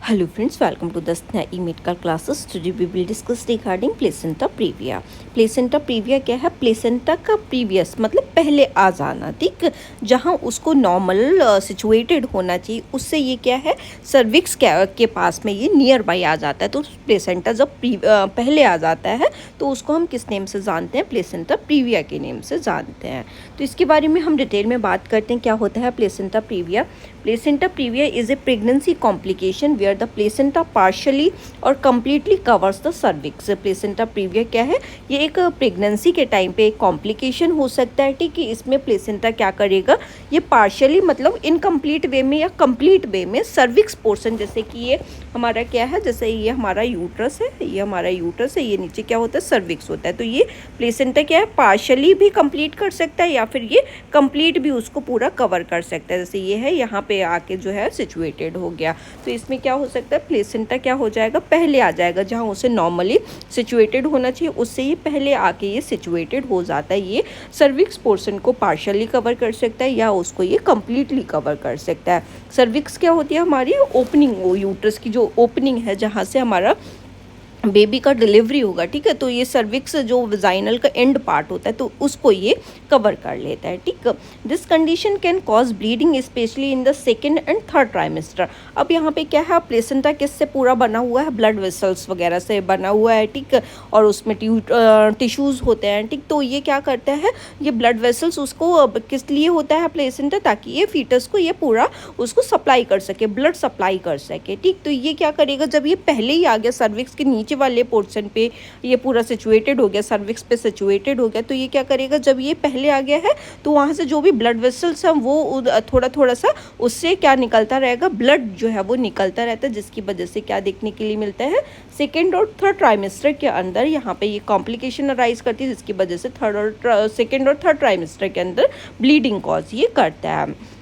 Hello friends, welcome to the SNAI medical classes. Today we will discuss regarding placenta previa. Placenta previa क्या है? Placenta का previous मतलब पहले आ जाना, ठीक, जहाँ उसको नॉर्मल सिचुएटेड होना चाहिए, उससे ये क्या है, सर्विक्स के पास में ये नियर बाई आ जाता है। तो प्लेसेंटा जब पहले आ जाता है तो उसको हम किस नेम से जानते हैं? प्लेसेंटा प्रीविया के नेम से जानते हैं। तो इसके बारे में हम डिटेल में बात करते हैं क्या होता है placenta previa. Placenta previa is a pregnancy complication where the placenta partially और completely covers the cervix. Placenta previa क्या है? ये एक प्रेगनेंसी के टाइम पे एक कॉम्प्लिकेशन हो सकता है, ठीक है। इसमें प्लेसेंटा क्या करेगा, ये पार्शियली मतलब इनकम्प्लीट वे में या कंप्लीट वे में सर्विक्स पोर्शन, जैसे कि ये हमारा क्या है, जैसे ये हमारा यूट्रस है, ये हमारा यूट्रस है, ये नीचे क्या होता है, सर्विक्स होता है। तो ये प्लेसेंटा क्या है, पार्शियली भी कंप्लीट कर सकता है या फिर ये कंप्लीट भी उसको पूरा कवर कर सकता है। जैसे ये है, यहाँ पे आके जो है सिचुएटेड हो गया। तो इसमें क्या हो सकता है, प्लेसेंटा क्या हो जाएगा, पहले आ जाएगा, जहाँ उसे नॉर्मली सिचुएटेड होना चाहिए उससे ये पहले आके ये सिचुएटेड हो जाता है। ये सर्विक्स पोर्शन को पार्शियली कवर कर सकता है या उसको ये कंप्लीटली कवर कर सकता है। सर्विक्स क्या होती है, हमारी ओपनिंग, यूट्रस की जो ओपनिंग है जहाँ से हमारा बेबी का डिलीवरी होगा, ठीक है। तो ये सर्विक्स जो वजाइनल का एंड पार्ट होता है तो उसको ये कवर कर लेता है, ठीक। This condition can cause bleeding specially in the second and third trimester. अब यहाँ पे क्या है, प्लेसेंटा किससे पूरा बना हुआ है, ब्लड वेसल्स वगैरह से बना हुआ है, ठीक, और उसमें टिश्यूज़ होते हैं, ठीक। तो ये क्या करता है, ये ब्लड वेसल्स उसको किस लिए होता है प्लेसेंटा, ताकि ये फीटस को ये पूरा उसको सप्लाई कर सके, ब्लड सप्लाई कर सके, ठीक। तो ये क्या करेगा, जब ये पहले ही आ गया सर्विक्स के नीचे वाले पोर्शन पे, ये पूरा सिचुएटेड हो गया, सर्विक्स पे सिचुएटेड हो गया, तो ये क्या करेगा, जब ये पहले आ गया है तो वहाँ से जो भी ब्लड वेसल्स हैं वो थोड़ा थोड़ा सा उससे क्या निकलता रहेगा, ब्लड जो है वो निकलता रहता है, जिसकी वजह से क्या देखने के लिए मिलता है, सेकेंड और थर्ड ट्राइमेस्टर के अंदर यहाँ पे ये कॉम्प्लिकेशन अराइज करती है, जिसकी वजह से सेकेंड और थर्ड ट्राइमेस्टर के अंदर ब्लीडिंग कॉज ये करता है।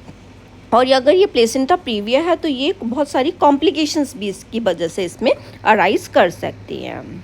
और अगर ये प्लेसेंटा प्रीविया है तो ये बहुत सारी कॉम्प्लिकेशंस भी इसकी वजह से इसमें अराइज कर सकती हैं।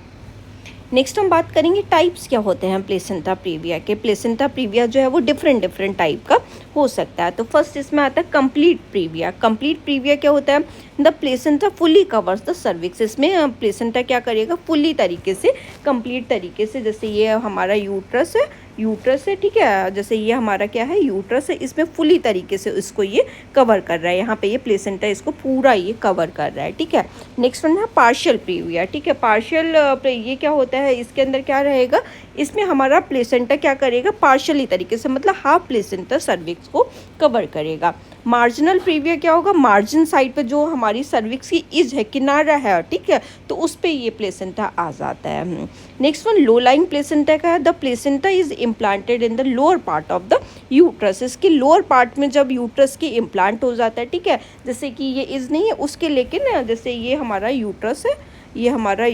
नेक्स्ट हम बात करेंगे टाइप्स क्या होते हैं प्लेसेंटा प्रीविया के। प्लेसेंटा प्रीविया जो है वो डिफरेंट टाइप का हो सकता है। तो फर्स्ट इसमें आता है कंप्लीट प्रीविया। कंप्लीट प्रीविया क्या होता है, the placenta fully covers the cervix. इसमें प्लेसेंटा क्या करेगा, फुली तरीके से, कंप्लीट तरीके से, जैसे ये हमारा यूट्रस है, ठीक है, जैसे ये हमारा क्या है, यूट्रस है, इसमें फुली तरीके से इसको ये कवर कर रहा है, यहाँ पे ये प्लेसेंटा इसको पूरा ये कवर कर रहा है, ठीक है। नेक्स्ट वन है पार्शियल प्रीविया, ठीक है। पार्शियल ये क्या होता है, इसके अंदर क्या रहेगा, इसमें हमारा प्लेसेंटा क्या करेगा, पार्शियली तरीके से, मतलब हाफ प्लेसेंटा सर्विक्स को कवर करेगा। मार्जिनल प्रीविया क्या होगा, मार्जिन साइड पे जो हमारी सर्विक्स की इज है, किनारा है, ठीक है, तो उस पे ये प्लेसेंटा आ जाता है। Next one low lying placenta का है, the placenta is implanted in the lower part of the uterus. इसके लोअर पार्ट में जब यूट्रस की इम्प्लांट हो जाता है, ठीक है, जैसे कि ये इज नहीं है उसके, लेकिन जैसे ये हमारा यूट्रस है, ये हमारा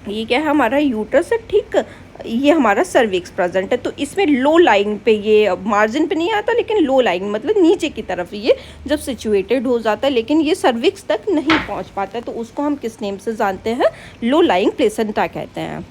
ये क्या है, हमारा यूट्रस है, ठीक, ये हमारा सर्विक्स प्रेजेंट है। तो इसमें लो लाइन पे, ये मार्जिन पे नहीं आता, लेकिन लो लाइन मतलब नीचे की तरफ ये जब सिचुएटेड हो जाता है, लेकिन ये सर्विक्स तक नहीं पहुंच पाता है, तो उसको हम किस नेम से जानते हैं, लो लाइंग प्लेसेंटा कहते हैं।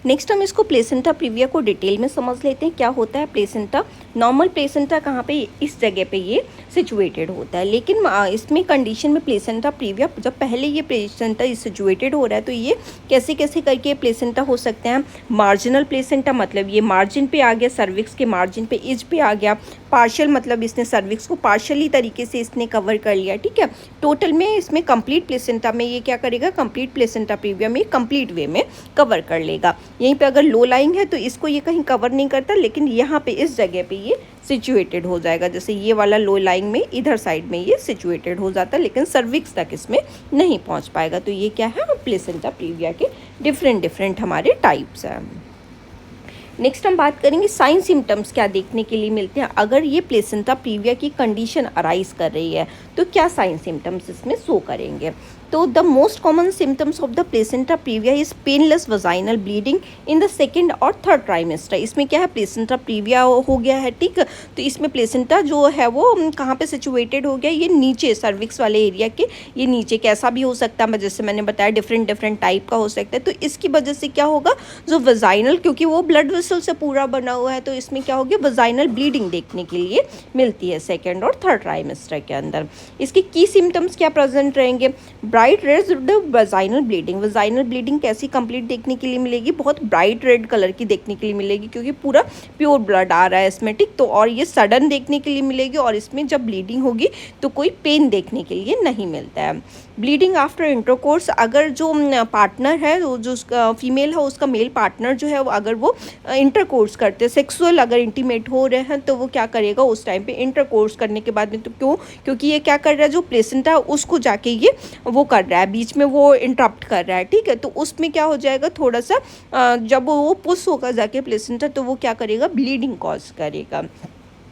नेक्स्ट हम इसको प्लेसेंटा प्रीविया को डिटेल में समझ लेते हैं क्या होता है प्लेसेंटा। नॉर्मल प्लेसेंटा कहाँ पे, इस जगह पे ये सिचुएटेड होता है, लेकिन इसमें कंडीशन में प्लेसेंटा प्रीविया जब पहले ये प्लेसेंटा सिचुएटेड हो रहा है तो ये कैसे कैसे करके प्लेसेंटा हो सकते हैं। मार्जिनल प्लेसेंटा मतलब ये मार्जिन पे आ गया, सर्विक्स के मार्जिन पे, इज पे आ गया। पार्शियल मतलब इसने सर्विक्स को पार्शियली तरीके से इसने कवर कर लिया, ठीक है। टोटल में इसमें कंप्लीट प्लेसेंटा में ये क्या करेगा, कंप्लीट प्लेसेंटा प्रीविया में कंप्लीट वे में कवर कर लेगा। यहीं पे अगर लो लाइंग है तो इसको ये कहीं कवर नहीं करता, लेकिन यहाँ पे इस जगह पे ये सिचुएटेड हो जाएगा, जैसे ये वाला लो लाइंग में इधर साइड में ये सिचुएटेड हो जाता है, लेकिन सर्विक्स तक इसमें नहीं पहुँच पाएगा। तो ये क्या है, प्लेसेंटा प्रीविया के डिफरेंट हमारे टाइप्स हैं। नेक्स्ट हम बात करेंगे साइन सिम्टम्स क्या देखने के लिए मिलते हैं अगर ये प्लेसेंटा प्रीविया की कंडीशन अराइज कर रही है, तो क्या साइन सिम्टम्स इसमें शो करेंगे। तो the most common symptoms of the placenta previa is painless vaginal bleeding in the second और थर्ड ट्राइमेस्टर। इसमें क्या है, प्लेसेंटा प्रीविया हो गया है, ठीक, तो इसमें प्लेसेंटा जो है वो कहाँ पे सिचुएटेड हो गया, ये नीचे सर्विक्स वाले एरिया के, ये नीचे कैसा भी हो सकता है, जैसे मैंने बताया डिफरेंट टाइप का हो सकता है। तो इसकी वजह से क्या होगा, जो वजाइनल, क्योंकि वो ब्लड वेसल से पूरा बना हुआ है, तो इसमें क्या होगी, वजाइनल ब्लीडिंग देखने के लिए मिलती है सेकेंड और थर्ड ट्राइमेस्टर के अंदर। इसके की सिम्टम्स क्या प्रेजेंट रहेंगे, bright red vaginal bleeding. Vaginal bleeding कैसी कंप्लीट देखने के लिए मिलेगी, बहुत ब्राइट रेड कलर की देखने के लिए मिलेगी, क्योंकि पूरा प्योर ब्लड आ रहा है इसमें, ठीक। तो और ये सडन देखने के लिए मिलेगी, और इसमें जब ब्लीडिंग होगी तो कोई पेन देखने के लिए नहीं मिलता है। ब्लीडिंग आफ्टर इंटरकोर्स, अगर जो पार्टनर है, जो फीमेल है, उसका मेल पार्टनर जो है, अगर वो इंटरकोर्स करते हैं, सेक्सुअल अगर इंटीमेट हो रहे हैं, तो वो क्या करेगा उस टाइम पे, इंटरकोर्स करने के बाद में, तो क्योंकि ये क्या कर रहा है, जो प्लेसेंटा है उसको जाके ये वो कर रहा है, बीच में वो इंटरप्ट कर रहा है, ठीक है। तो उसमें क्या हो जाएगा, थोड़ा सा जब वो पुश होगा जाके प्लेसेंटा, तो वो क्या करेगा, ब्लीडिंग कॉज करेगा।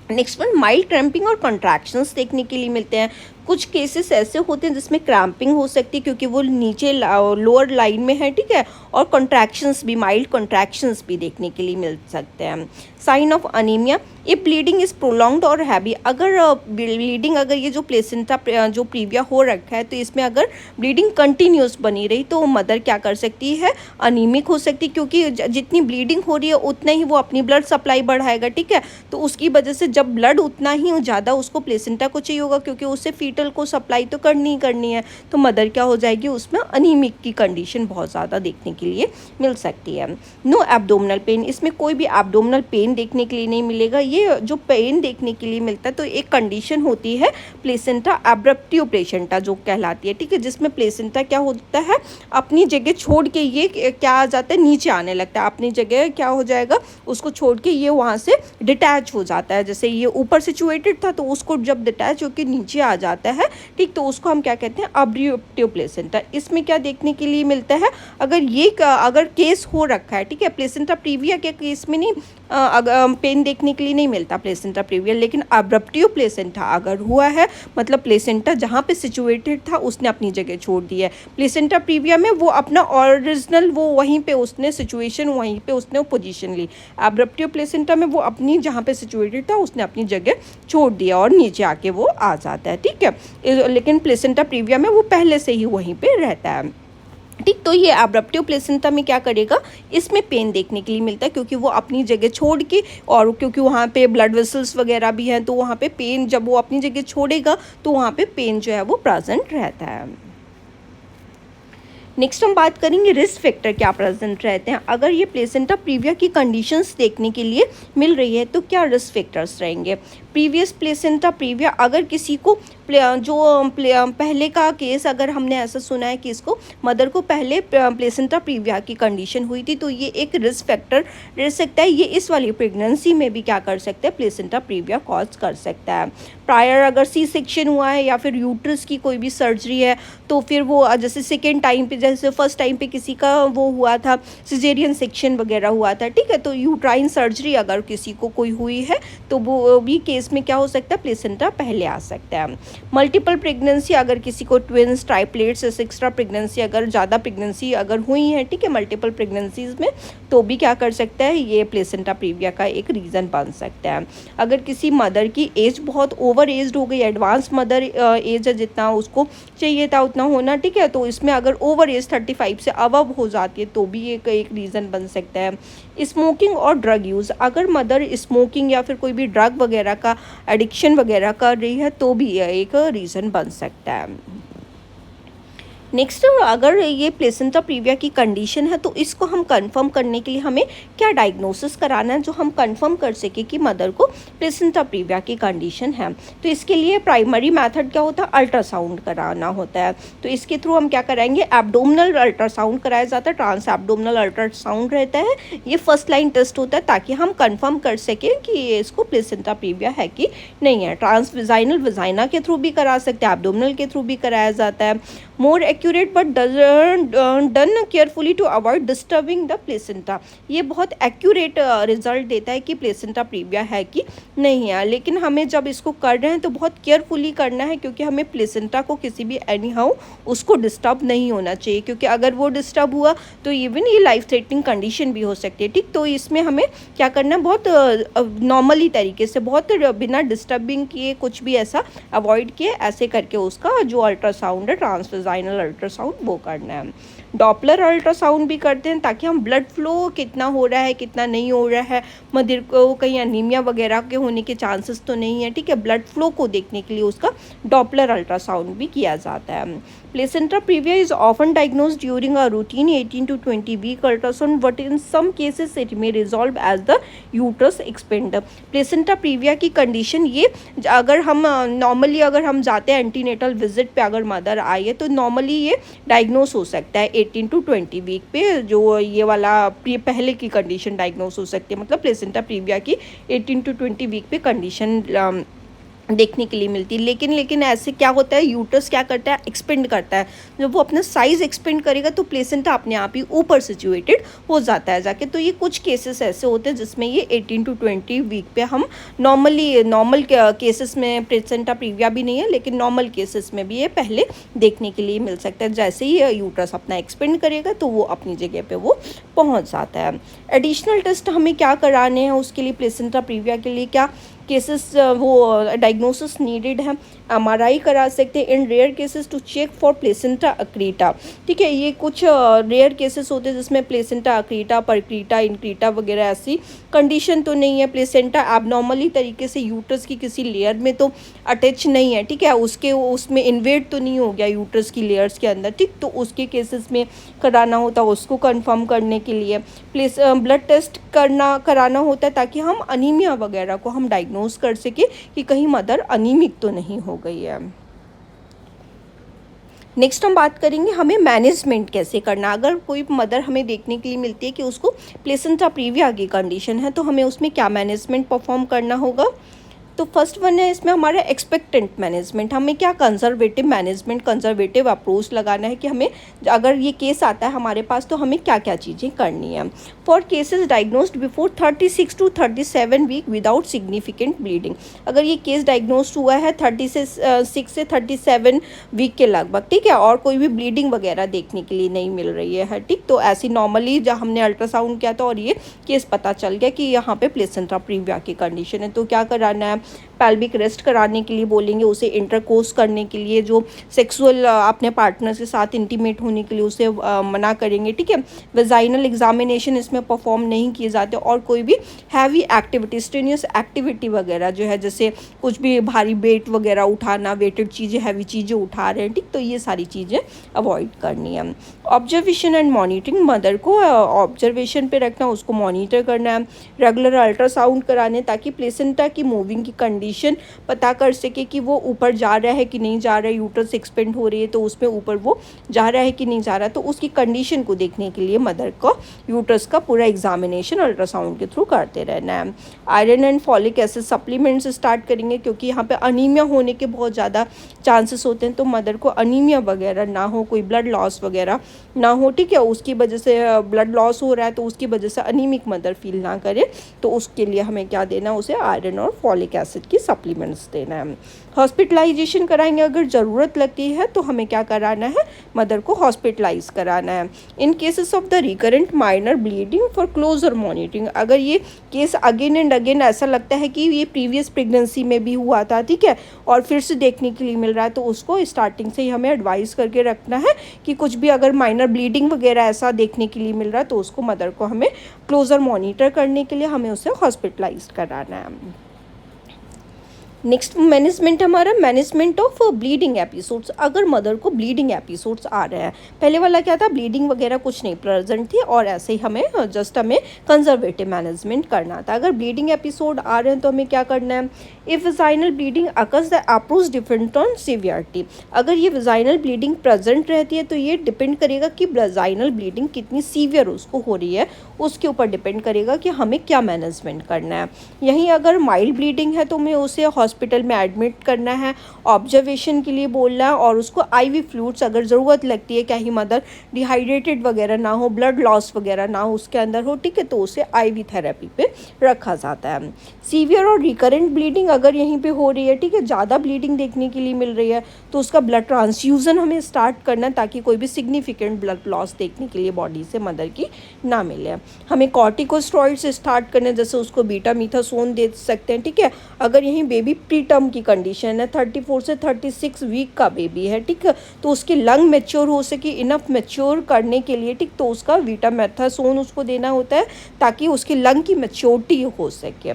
नेक्स्ट वन, माइल्ड क्रैम्पिंग और कॉन्ट्रैक्शंस देखने के लिए मिलते हैं। कुछ केसेस ऐसे होते हैं जिसमें क्रैम्पिंग हो सकती है, क्योंकि वो नीचे लोअर लाइन में है, ठीक है, और कॉन्ट्रैक्शंस भी, माइल्ड कॉन्ट्रैक्शंस भी देखने के लिए मिल सकते हैं। साइन ऑफ अनीमिया, ये ब्लीडिंग इज प्रोलॉन्ग्ड और हैवी, अगर ब्लीडिंग, अगर ये जो प्लेसेंटा जो प्रीविया हो रखा है, तो इसमें अगर ब्लीडिंग कंटिन्यूस बनी रही, तो मदर क्या कर सकती है, अनीमिक हो सकती है, क्योंकि जितनी ब्लीडिंग हो रही है उतना ही वो अपनी ब्लड सप्लाई बढ़ाएगा, ठीक है। तो उसकी वजह से जब ब्लड उतना ही ज़्यादा उसको प्लेसेंटा को चाहिए होगा, क्योंकि उससे फीटल को सप्लाई तो करनी ही करनी है, तो मदर क्या हो जाएगी, उसमें अनीमिक की कंडीशन बहुत ज़्यादा देखने के लिए मिल सकती है। नो एब्डोमिनल पेन, इसमें कोई भी एब्डोमिनल पेन देखने के लिए नहीं मिलेगा। ये जो पेन देखने के लिए मिलता है, तो एक कंडीशन होती है प्लेसेंटा एब्रप्टिव प्लेसेंटा जो कहलाती है, ठीक है, जिसमें प्लेसेंटा क्या होता है, अपनी जगह छोड़ के ये क्या आ जाता है, नीचे आने लगता है, अपनी जगह क्या हो जाएगा, उसको छोड़ के ये वहाँ से डिटैच हो जाता है। जैसे ये ऊपर सिचुएटेड था, तो उसको जब डिटैच होकर नीचे आ जाता है, ठीक, तो उसको हम क्या कहते हैं, अब्रप्टिव प्लेसेंटा। इसमें क्या देखने के लिए मिलता है, अगर केस हो रखा है, ठीक है, प्लेसेंटा प्रीविया के केस में नहीं पेन देखने के लिए नहीं मिलता प्लेसेंटा प्रीविया, लेकिन अब्रप्टिव प्लेसेंटा अगर हुआ है, मतलब प्लेसेंटा जहाँ पे सिचुएटेड था उसने अपनी जगह छोड़ दी है। प्लेसेंटा प्रीविया में वो अपना ओरिजिनल वो वहीं पे उसने सिचुएशन, वहीं पे उसने पोजीशन ली। अब्रप्टिव प्लेसेंटा में वो अपनी जहाँ पे सिचुएटेड था उसने अपनी जगह छोड़ दिया और नीचे आके वो आ जाता है, ठीक है। लेकिन प्लेसेंटा प्रीविया में वो पहले से ही वहीं पे रहता है, ठीक। तो ये एब्रप्टिव प्लेसेंटा में क्या करेगा, इसमें पेन देखने के लिए मिलता है, क्योंकि वो अपनी जगह छोड़ के, और क्योंकि वहाँ पे ब्लड वेसल्स वगैरह भी हैं, तो वहाँ पे पेन, जब वो अपनी जगह छोड़ेगा तो वहाँ पे पेन जो है वो प्रेजेंट रहता है। नेक्स्ट हम बात करेंगे रिस्क फैक्टर क्या प्रेजेंट रहते हैं। अगर ये प्लेसेंटा प्रीविया की कंडीशंस देखने के लिए मिल रही है, तो क्या रिस्क फैक्टर्स रहेंगे। प्रीवियस प्लेसेंटा प्रीविया, अगर किसी को पहले का केस, अगर हमने ऐसा सुना है कि इसको मदर को पहले प्लेसेंटा प्रीविया की कंडीशन हुई थी, तो ये एक रिस्क फैक्टर रह सकता है। ये इस वाली प्रेगनेंसी में भी क्या कर सकता है, प्लेसेंटा प्रीविया कॉज कर सकता है। प्रायर अगर सी सेक्शन हुआ है या फिर यूट्रस की कोई भी सर्जरी है, तो फिर वो जैसे सेकेंड टाइम पे, जैसे फर्स्ट टाइम पे किसी का वो हुआ था, सिजेरियन सेक्शन वगैरह हुआ था, ठीक है, तो यूट्राइन सर्जरी अगर किसी को कोई हुई है, तो वो भी केस में क्या हो सकता है, प्लेसेंटा पहले आ सकता है। मल्टीपल प्रेगनेंसी, अगर किसी को ट्विंस, ट्राइप्लेट्स, एक्स्ट्रा प्रेगनेंसी, अगर ज़्यादा प्रेगनेंसी अगर हुई है, ठीक है, मल्टीपल प्रेगनेंसीज में, तो भी क्या कर सकता है, ये प्लेसेंटा प्रीविया का एक रीज़न बन सकता है। अगर किसी मदर की एज बहुत ओवर एज्ड हो गई, एडवांस मदर एज है, जितना उसको चाहिए था उतना होना, ठीक है, तो इसमें अगर ओवर एज 35 से अबव हो जाती है, तो भी एक रीज़न बन सकता है। स्मोकिंग और ड्रग यूज़, अगर मदर स्मोकिंग या फिर कोई भी ड्रग वगैरह का एडिक्शन वगैरह कर रही है, तो भी एक रीज़न बन सकता है। नेक्स्ट, अगर ये प्लेसेंटा प्रीविया की कंडीशन है, तो इसको हम कंफर्म करने के लिए हमें क्या डायग्नोसिस कराना है, जो हम कंफर्म कर सके कि मदर को प्लेसेंटा प्रीविया की कंडीशन है। तो इसके लिए प्राइमरी मेथड क्या होता है, अल्ट्रासाउंड कराना होता है। तो इसके थ्रू हम क्या कराएंगे, एब्डोमिनल अल्ट्रासाउंड कराया जाता है, ट्रांस एब्डोमिनल अल्ट्रासाउंड रहता है। ये फर्स्ट लाइन टेस्ट होता है, ताकि हम कंफर्म कर सकें कि ये इसको प्लेसेंटा प्रीविया है कि नहीं है। ट्रांस विजाइना के थ्रू भी करा सकते हैं, एब्डोमिनल के थ्रू भी कराया जाता है। More accurate but done carefully to avoid disturbing the placenta, ये बहुत एक्यूरेट रिजल्ट देता है कि प्लेसेंटा प्रीविया है कि नहीं है। लेकिन हमें जब इसको कर रहे हैं तो बहुत केयरफुली करना है, क्योंकि हमें प्लेसेंटा को किसी भी एनी हाउ उसको डिस्टर्ब नहीं होना चाहिए, क्योंकि अगर वो डिस्टर्ब हुआ तो इवन ये लाइफ थ्रेटनिंग कंडीशन भी हो सकती है, ठीक। तो इसमें हमें क्या करना है, बहुत नॉर्मली तरीके से, बहुत बिना डिस्टर्बिंग किए, कुछ भी ऐसा अवॉइड किए, ऐसे करके उसका जो अल्ट्रासाउंड है, ट्रांसविजाइनल अल्ट्रासाउंड, वो करना है। डॉपलर अल्ट्रासाउंड भी करते हैं ताकि हम ब्लड फ्लो कितना हो रहा है कितना नहीं हो रहा है, मदर को कहीं अनीमिया वगैरह के होने के चांसेस तो नहीं है, ठीक है। ब्लड फ्लो को देखने के लिए उसका डॉपलर अल्ट्रासाउंड भी किया जाता है। Placenta previa is often diagnosed during a routine 18 to 20 week ultrasound, but in some cases it may resolve as the uterus expand. Placenta previa की कंडीशन ये, अगर हम नॉर्मली अगर हम जाते हैं एंटीनेटल विजिट पे, अगर मदर आई है तो नॉर्मली ये डायग्नोस हो सकता है 18 to 20 वीक पे, जो ये वाला पहले की कंडीशन डायग्नोस हो सकती है, मतलब प्लेसेंटा प्रीविया की 18 to 20 वीक पे कंडीशन देखने के लिए मिलती है। लेकिन ऐसे क्या होता है, यूट्रस क्या करता है, एक्सपेंड करता है। जब वो अपना साइज़ एक्सपेंड करेगा तो प्लेसेंटा अपने आप ही ऊपर सिचुएटेड हो जाता है जाके। तो ये कुछ केसेस ऐसे होते हैं जिसमें ये 18 to 20 वीक पे हम नॉर्मल केसेस में प्लेसेंटा प्रीविया भी नहीं है, लेकिन नॉर्मल केसेस में भी ये पहले देखने के लिए मिल सकता है। जैसे ही यूट्रस अपना एक्सपेंड करेगा तो वो अपनी जगह पे वो पहुंच जाता है। एडिशनल टेस्ट हमें क्या कराने हैं उसके लिए, प्लेसेंटा प्रीविया के लिए क्या केसेस वो डायग्नोसिस नीडेड है, एमआरआई करा सकते हैं in rare cases to check for placenta accreta, ठीक है। ये कुछ रेयर केसेस होते हैं जिसमें प्लेसेंटा अक्रीटा, परक्रीटा, इनक्रीटा वगैरह ऐसी कंडीशन तो नहीं है। प्लेसेंटा एबनॉर्मली तरीके से यूट्रस की किसी लेयर में तो अटैच नहीं है, ठीक है, उसमें इन्वेड तो नहीं हो गया यूट्रस की लेयर्स के अंदर, ठीक। तो उसके केसेस में कराना होता है उसको कंफर्म करने के लिए ब्लड टेस्ट कराना होता है ताकि हम अनीमिया वगैरह को हम डायग्नोज कर सके कि कहीं मदर अनीमिक तो नहीं हो गई है। नेक्स्ट हम बात करेंगे हमें मैनेजमेंट कैसे करना। अगर कोई मदर हमें देखने के लिए मिलती है कि उसको प्लेसेंटा प्रीविया की कंडीशन है तो हमें उसमें क्या मैनेजमेंट परफॉर्म करना होगा। तो फर्स्ट वन है इसमें हमारा एक्सपेक्टेंट मैनेजमेंट। हमें क्या कंजर्वेटिव मैनेजमेंट, कंजर्वेटिव अप्रोच लगाना है कि हमें अगर ये केस आता है हमारे पास तो हमें क्या क्या चीज़ें करनी है। For cases diagnosed before 36 to 37 week without significant bleeding, अगर ये केस डायग्नोस्ड हुआ है 36 से 37 वीक के लगभग, ठीक है, और कोई भी ब्लीडिंग वगैरह देखने के लिए नहीं मिल रही है, ठीक। तो ऐसी नॉर्मली जब हमने अल्ट्रासाउंड किया था और ये केस पता चल गया कि यहाँ पे प्लेसेंटा प्रीविया की कंडीशन है, तो क्या कराना है, पैल्विक रेस्ट कराने के लिए बोलेंगे, उसे इंटरकोर्स करने के लिए, जो सेक्सुअल अपने पार्टनर के साथ इंटीमेट होने के लिए उसे मना करेंगे, ठीक है। वेजाइनल एग्जामिनेशन इसमें परफॉर्म नहीं किए जाते, और कोई भी हैवी एक्टिविटी, स्ट्रेनियस एक्टिविटी वगैरह जो है, जैसे कुछ भी भारी वेट वगैरह उठाना, वेटेड चीज़ें, हैवी चीज़ें उठा रहे हैं, ठीक, तो ये सारी चीज़ें अवॉइड करनी है। ऑब्जर्वेशन एंड मॉनिटरिंग, मदर को ऑब्जर्वेशन पे रखना, उसको मॉनिटर करना है, रेगुलर अल्ट्रासाउंड कराने ताकि प्लेसेंटा की मूविंग की कंडीशन पता कर सके कि वो ऊपर जा रहा है कि नहीं जा रहा है, यूट्रस एक्सपेंड हो रही है तो उसमें ऊपर वो जा रहा है कि नहीं जा रहा, तो उसकी कंडीशन को देखने के लिए मदर को यूट्रस का पूरा एग्जामिनेशन अल्ट्रासाउंड के थ्रू करते रहना है। Iron and folic acid supplements start करेंगे क्योंकि यहाँ पे अनीमिया होने के बहुत ज़्यादा चांसेस होते हैं, तो मदर को अनीमिया वगैरह ना हो, कोई ब्लड लॉस वगैरह ना हो, ठीक है, उसकी वजह से ब्लड लॉस हो रहा है तो उसकी वजह से अनीमिक मदर फील ना करे, तो उसके लिए हमें क्या देना, उसे आयरन और फॉलिक एसिड की सप्लीमेंट्स देना है। हॉस्पिटलाइजेशन कराएंगे, अगर ज़रूरत लगती है तो हमें क्या कराना है, मदर को हॉस्पिटलाइज कराना है। In cases of the recurrent minor bleeding for closer monitoring, अगर ये केस अगेन एंड अगेन ऐसा लगता है कि ये प्रीवियस प्रेगनेंसी में भी हुआ था, ठीक है, और फिर से देखने के लिए मिल रहा है, तो उसको स्टार्टिंग से ही हमें एडवाइस करके रखना है कि कुछ भी अगर माइनर ब्लीडिंग वगैरह ऐसा देखने के लिए मिल रहा है तो उसको मदर को हमें क्लोजर मॉनिटर करने के लिए हमें उसे हॉस्पिटलाइज कराना है। नेक्स्ट मैनेजमेंट हमारा मैनेजमेंट ऑफ ब्लीडिंग एपिसोड्स। अगर मदर को ब्लीडिंग एपिसोड्स आ रहे हैं, पहले वाला क्या था, ब्लीडिंग वगैरह कुछ नहीं प्रेजेंट थी और ऐसे ही हमें हमें कंजर्वेटिव मैनेजमेंट करना था। अगर ब्लीडिंग एपिसोड आ रहे हैं तो हमें क्या करना है, if vaginal bleeding occurs the approach depend on severity, अगर ये वेजाइनल ब्लीडिंग प्रेजेंट रहती है तो ये डिपेंड करेगा कि वेजाइनल ब्लीडिंग कितनी सीवियर उसको हो रही है, उसके ऊपर डिपेंड करेगा कि हमें क्या मैनेजमेंट करना है। यहीं अगर माइल्ड ब्लीडिंग है तो हमें उसे हॉस्पिटल में एडमिट करना है, ऑब्जर्वेशन के लिए बोलना है, और उसको आईवी फ्लूइड्स अगर ज़रूरत लगती है, कहीं मदर डिहाइड्रेटेड वगैरह ना हो, ब्लड लॉस वगैरह ना हो उसके अंदर हो, ठीक है, तो उसे आईवी थेरेपी पे रखा जाता है। सीवियर और रिकरेंट ब्लीडिंग अगर यहीं पे हो रही है, ठीक है, ज़्यादा ब्लीडिंग देखने के लिए मिल रही है, तो उसका ब्लड ट्रांसफ्यूज़न हमें स्टार्ट करना है ताकि कोई भी सिग्निफिकेंट ब्लड लॉस देखने के लिए बॉडी से मदर की ना मिले। हमें कॉर्टिकोस्टेरॉइड्स स्टार्ट करने, जैसे उसको बीटा मीथासोन दे सकते हैं, ठीक है। अगर यहीं बेबी प्री टर्म की कंडीशन है, 34 से 36 वीक का बेबी है, ठीक है, तो उसके लंग मैच्योर हो सके, इनफ मैच्योर करने के लिए, ठीक, तो उसका वीटामेथासोन उसको देना होता है ताकि उसकी लंग की मैच्योरिटी हो सके।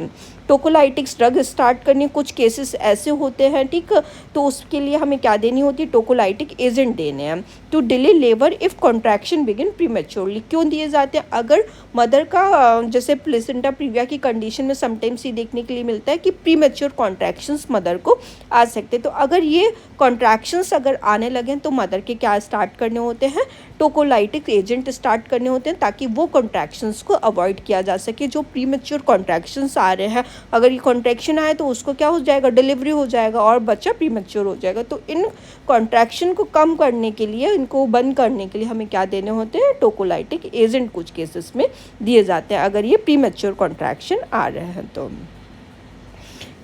टोकोलाइटिक्स ड्रग स्टार्ट करने, कुछ केसेस ऐसे होते हैं, ठीक, तो उसके लिए हमें क्या देनी होती है, टोकोलाइटिक एजेंट देने हैं। To delay labour if contraction begin prematurely, क्यों दिए जाते हैं, अगर मदर का जैसे प्लेसेंटा प्रीविया की कंडीशन में समटाइम्स ये देखने के लिए मिलता है कि प्रीमेच्योर कॉन्ट्रैक्शंस मदर को आ सकते, तो अगर ये कॉन्ट्रैक्शंस अगर आने लगें तो मदर के क्या स्टार्ट करने होते हैं, टोकोलाइटिक एजेंट स्टार्ट करने होते हैं ताकि वो कॉन्ट्रैक्शंस को अवॉइड किया जा सके। जो प्रीमेच्योर कॉन्ट्रैक्शंस आ रहे हैं, अगर ये कॉन्ट्रैक्शन आए तो उसको क्या हो जाएगा, डिलीवरी हो जाएगा और बच्चा प्रीमेच्योर हो जाएगा। तो इन कॉन्ट्रैक्शन को कम करने के लिए, इनको बंद करने के लिए हमें क्या देने होते हैं, टोकोलाइटिक एजेंट कुछ केसेस में दिए जाते हैं अगर ये प्रीमेच्योर कॉन्ट्रैक्शन आ रहे हैं तो।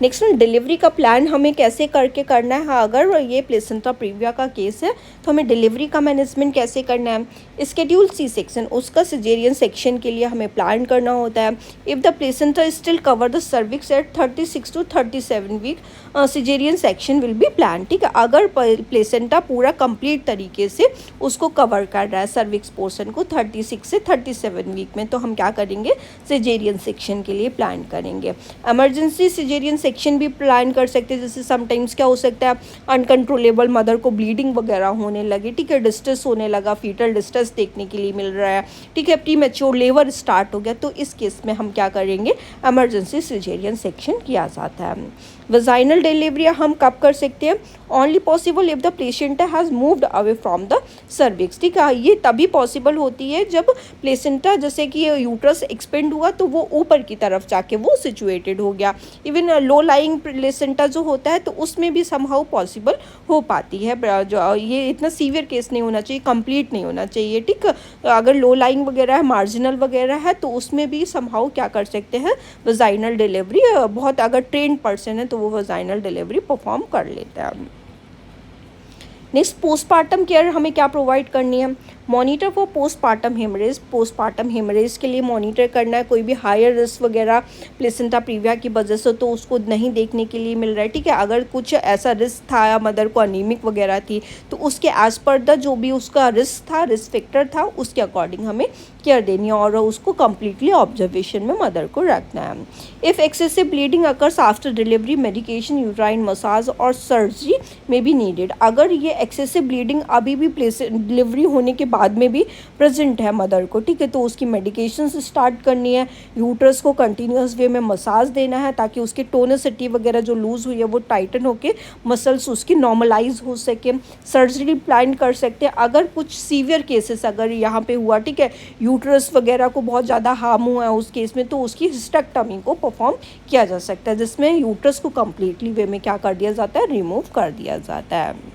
नेक्स्ट में डिलीवरी का प्लान हमें कैसे करके करना है, अगर ये प्लेसेंटा प्रीविया का केस है तो हमें डिलीवरी का मैनेजमेंट कैसे करना है। स्केड्यूल सी सेक्शन, उसका सिजेरियन सेक्शन के लिए हमें प्लान करना होता है। If the placenta still cover the cervix at 36 to 37 week, caesarean section will be plan, ठीक है, अगर प्लेसेंटा पूरा कंप्लीट तरीके से उसको कवर कर रहा है सर्विक्स पोर्शन को 36 से 37 वीक में, तो हम क्या करेंगे, सिजेरियन सेक्शन के लिए प्लान करेंगे। इमरजेंसी सिजेरियन सेक्शन भी प्लान कर सकते हैं, जैसे समटाइम्स क्या हो सकता है, अनकंट्रोलेबल मदर को ब्लीडिंग वगैरह होने लगे, ठीक है, डिस्ट्रेस होने लगा, फीटल डिस्ट्रेस देखने के लिए मिल रहा है, ठीक है, प्री मैच्योर लेबर स्टार्ट हो गया, तो इस केस में हम क्या करेंगे, इमरजेंसी सिजेरियन सेक्शन किया जाता है। वजाइनल डिलीवरी हम कब कर सकते हैं, only possible if the placenta has moved away from the cervix, ठीक है, ये तभी पॉसिबल होती है जब प्लेसेंटा जैसे कि यूट्रस एक्सपेंड हुआ तो वो ऊपर की तरफ जाके वो सिचुएटेड हो गया। इवन लो लाइंग प्लेसेंटा जो होता है तो उसमें भी समहाउ पॉसिबल हो पाती है, जो ये इतना सीवियर केस नहीं होना चाहिए, कंप्लीट नहीं होना चाहिए, ठीक, अगर लो लाइंग वगैरह है, मार्जिनल वगैरह है तो उसमें भी समहाउ क्या कर सकते हैं, वजाइनल डिलीवरी, बहुत अगर ट्रेंड पर्सन है तो वो वजाइनल डिलीवरी परफॉर्म कर लेता है। नेक्स्ट, पोस्टपार्टम केयर हमें क्या प्रोवाइड करनी है, monitor for postpartum haemorrhage, postpartum haemorrhage के लिए मॉनिटर करना है, कोई भी हायर रिस्क वगैरह प्लेसेंटा प्रीविया की वजह से तो उसको नहीं देखने के लिए मिल रहा है, ठीक है, अगर कुछ ऐसा रिस्क था या मदर को अनीमिक वगैरह थी तो उसके एज पर द जो भी उसका रिस्क था, रिस्क फैक्टर था, उसके अकॉर्डिंग हमें केयर देनी है और उसको कम्प्लीटली ऑब्जर्वेशन में मदर को रखना है। If excessive bleeding occurs after delivery, medication, uterine massage और सर्जरी में बी नीडेड, अगर ये एक्सेसिव ब्लीडिंग अभी भी डिलीवरी होने के बाद में भी प्रेजेंट है मदर को, ठीक है, तो उसकी मेडिकेशन स्टार्ट करनी है, यूट्रस को कंटिन्यूस वे में मसाज देना है ताकि उसकी टोनिसिटी वगैरह जो लूज़ हुई है वो टाइटन होके मसल्स उसकी नॉर्मलाइज हो सके। सर्जरी प्लान कर सकते हैं अगर कुछ सीवियर केसेस अगर यहाँ पे हुआ, ठीक है, यूट्रस वगैरह को बहुत ज़्यादा हार्म हुआ है उस केस में, तो उसकी हिस्टेक्टमी को परफॉर्म किया जा सकता है जिसमें यूट्रस को कम्प्लीटली वे में क्या कर दिया जाता है, रिमूव कर दिया जाता है।